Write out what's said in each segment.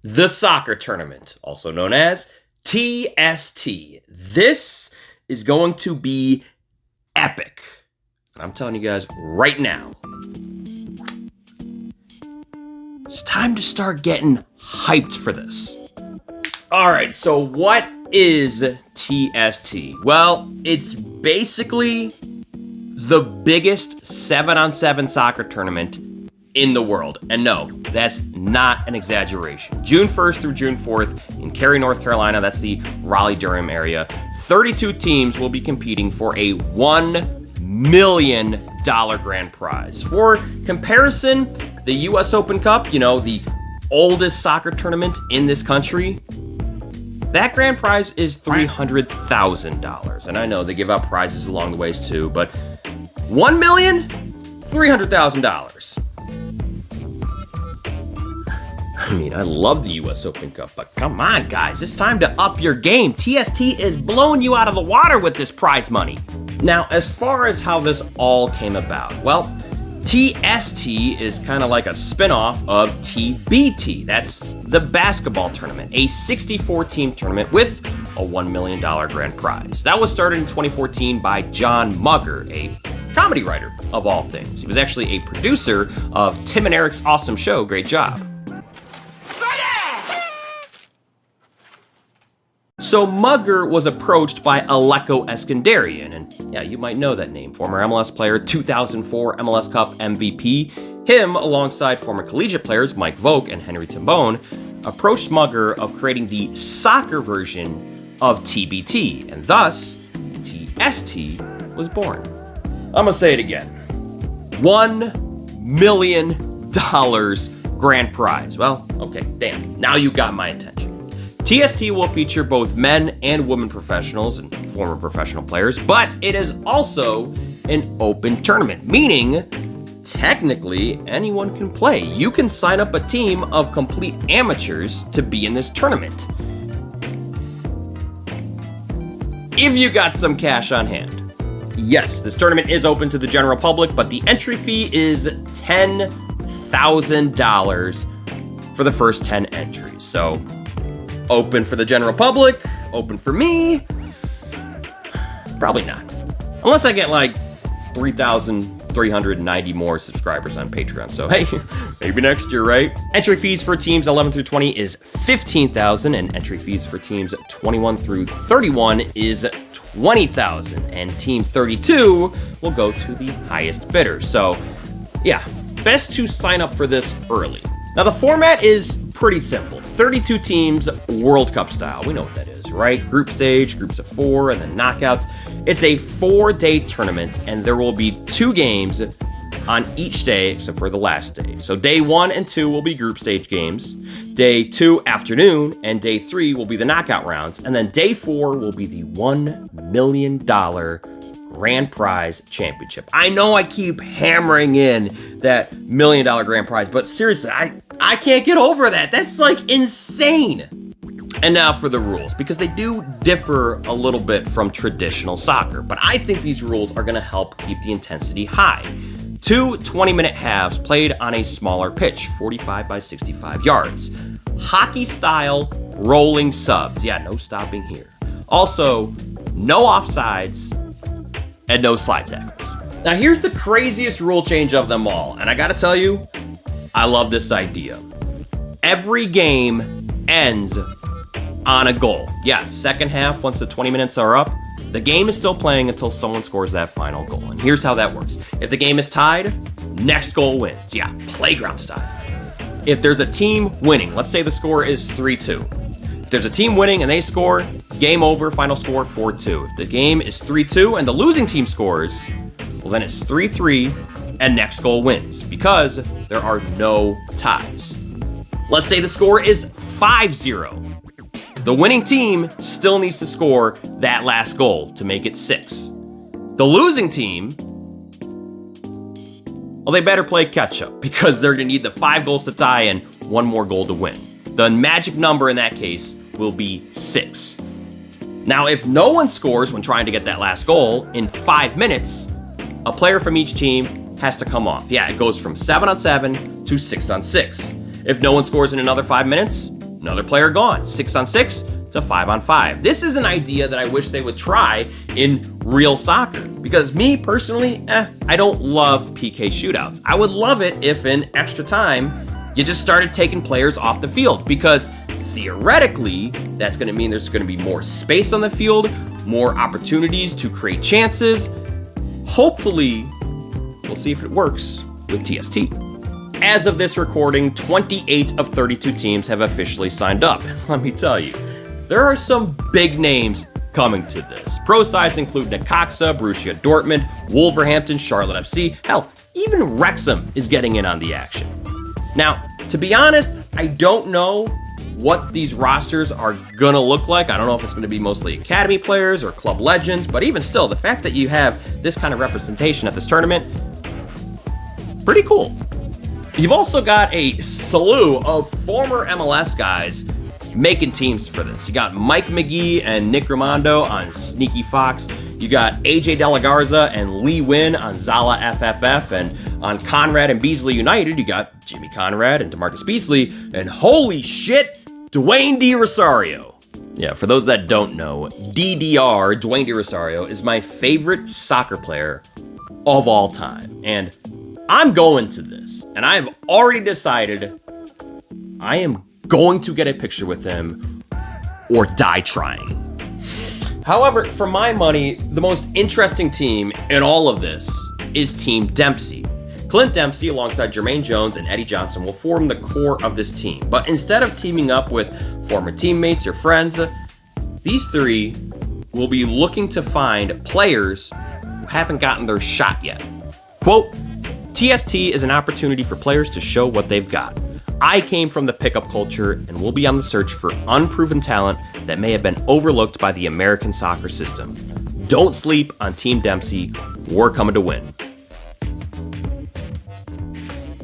the soccer tournament, also known as TST. This is going to be epic. And I'm telling you guys right now, it's time to start getting hyped for this. All right, so what is TST? Well, it's basically the biggest 7-on-7 soccer tournament in the world. And no, that's not an exaggeration. June 1st through June 4th in Cary, North Carolina, that's the Raleigh-Durham area, 32 teams will be competing for a $1 million grand prize. For comparison, the US Open Cup, the oldest soccer tournament in this country, that grand prize is $300,000. And I know they give out prizes along the ways too, but $1,300,000. I mean, I love the US Open Cup, but come on, guys, it's time to up your game. TST is blowing you out of the water with this prize money. Now, as far as how this all came about, well, TST is kind of like a spin-off of TBT. That's the basketball tournament, a 64-team tournament with a $1 million grand prize. That was started in 2014 by John Mugger, a comedy writer of all things. He was actually a producer of Tim and Eric's awesome show, Great Job. So Mugger was approached by ELLoCoMoNo, and yeah, you might know that name, former MLS player, 2004 MLS Cup MVP. Him, alongside former collegiate players Mike Volk and Henry Timbone, approached Mugger of creating the soccer version of TBT, and thus, TST was born. I'm gonna say it again. $1 million grand prize. Well, okay, damn, now you got my attention. TST will feature both men and women professionals and former professional players, but it is also an open tournament, meaning technically anyone can play. You can sign up a team of complete amateurs to be in this tournament, if you got some cash on hand. Yes, this tournament is open to the general public, but the entry fee is $10,000 for the first 10 entries. So, open for the general public, open for me, probably not. Unless I get like 3,390 more subscribers on Patreon. So hey, maybe next year, right? Entry fees for teams 11 through 20 is $15,000, and entry fees for teams 21 through 31 is $20,000, and team 32 will go to the highest bidder. So yeah, best to sign up for this early. Now the format is pretty simple. 32 teams, World Cup style. We know what that is, right? Group stage, groups of 4, and then knockouts. It's a 4-day tournament, and there will be 2 games on each day except for the last day. So day 1 and 2 will be group stage games. Day 2, afternoon, and day 3 will be the knockout rounds. And then day 4 will be the $1 million grand prize championship. I know I keep hammering in that $1 million grand prize, but seriously, I can't get over that. That's like insane. And now for the rules, because they do differ a little bit from traditional soccer, but I think these rules are gonna help keep the intensity high. 2 20-minute halves played on a smaller pitch, 45 by 65 yards. Hockey-style rolling subs. Yeah, no stopping here. Also, no offsides, and no slide tackles. Now here's the craziest rule change of them all, and I gotta tell you, I love this idea. Every game ends on a goal. Yeah, second half, once the 20 minutes are up, the game is still playing until someone scores that final goal. And here's how that works. If the game is tied, next goal wins. Yeah, playground style. If there's a team winning, let's say the score is 3-2. If there's a team winning and they score, game over, final score 4-2. If the game is 3-2 and the losing team scores, well then it's 3-3 and next goal wins because there are no ties. Let's say the score is 5-0. The winning team still needs to score that last goal to make it 6. The losing team, well, they better play catch up because they're gonna need the 5 goals to tie and 1 more goal to win. The magic number in that case will be 6. Now, if no one scores when trying to get that last goal in 5 minutes, a player from each team has to come off. Yeah, it goes from 7-on-7 to 6-on-6. If no one scores in another 5 minutes, another player gone. 6-on-6 to 5-on-5. This is an idea that I wish they would try in real soccer, because me personally, I don't love PK shootouts. I would love it if in extra time you just started taking players off the field, because theoretically that's going to mean there's going to be more space on the field, more opportunities to create chances. Hopefully, we'll see if it works with TST. As of this recording, 28 of 32 teams have officially signed up. Let me tell you, there are some big names coming to this. Pro sides include Necaxa, Borussia Dortmund, Wolverhampton, Charlotte FC. Hell, even Wrexham is getting in on the action. Now, to be honest, I don't know what these rosters are gonna look like. I don't know if it's gonna be mostly academy players or club legends, but even still, the fact that you have this kind of representation at this tournament, pretty cool. You've also got a slew of former MLS guys making teams for this. You got Mike McGee and Nick Rimando on Sneaky Fox. You got AJ De La Garza and Lee Win on Zala FFF. And on Conrad and Beasley United, you got Jimmy Conrad and DaMarcus Beasley. And holy shit, Dwayne De Rosario. Yeah, for those that don't know, DDR, Dwayne De Rosario, is my favorite soccer player of all time. And I'm going to this, and I have already decided I am going to get a picture with him or die trying. However, for my money, the most interesting team in all of this is Team Dempsey. Clint Dempsey, alongside Jermaine Jones and Eddie Johnson, will form the core of this team. But instead of teaming up with former teammates or friends, these three will be looking to find players who haven't gotten their shot yet. Quote, TST is an opportunity for players to show what they've got. I came from the pickup culture and will be on the search for unproven talent that may have been overlooked by the American soccer system. Don't sleep on Team Dempsey. We're coming to win.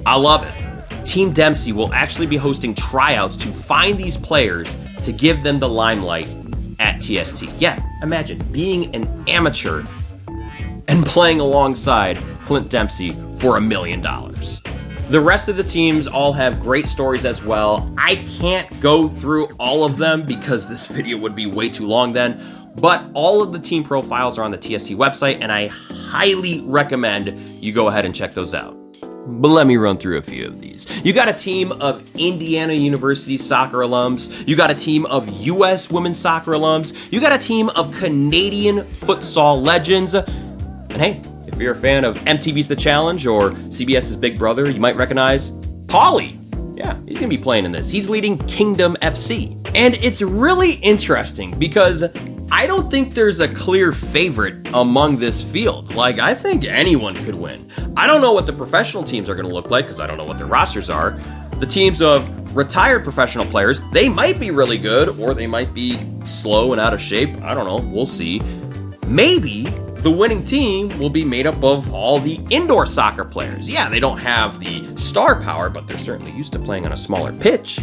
I love it. Team Dempsey will actually be hosting tryouts to find these players to give them the limelight at TST. Yeah, imagine being an amateur and playing alongside Clint Dempsey for $1 million. The rest of the teams all have great stories as well. I can't go through all of them because this video would be way too long then, but all of the team profiles are on the TST website, and I highly recommend you go ahead and check those out. But let me run through a few of these. You got a team of Indiana University soccer alums. You got a team of US women's soccer alums. You got a team of Canadian futsal legends. And hey, if you're a fan of MTV's The Challenge or CBS's Big Brother, you might recognize Paulie. Yeah, he's gonna be playing in this. He's leading Kingdom FC. And it's really interesting because I don't think there's a clear favorite among this field. Like, I think anyone could win. I don't know what the professional teams are gonna look like because I don't know what their rosters are. The teams of retired professional players, they might be really good or they might be slow and out of shape. I don't know, we'll see. Maybe the winning team will be made up of all the indoor soccer players. Yeah, they don't have the star power, but they're certainly used to playing on a smaller pitch.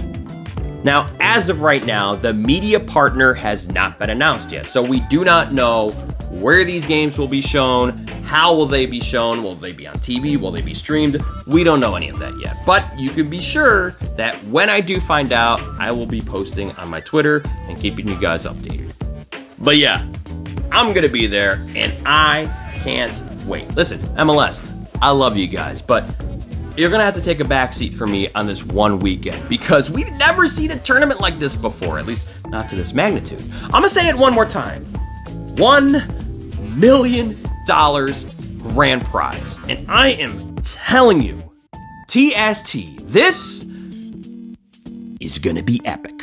Now, as of right now, the media partner has not been announced yet, so we do not know where these games will be shown, how will they be shown, will they be on TV, will they be streamed? We don't know any of that yet, but you can be sure that when I do find out, I will be posting on my Twitter and keeping you guys updated. But yeah, I'm gonna be there, and I can't wait. Listen, MLS, I love you guys, but you're gonna have to take a backseat for me on this one weekend because we've never seen a tournament like this before, at least not to this magnitude. I'm gonna say it one more time. $1 million grand prize. And I am telling you, TST, this is gonna be epic.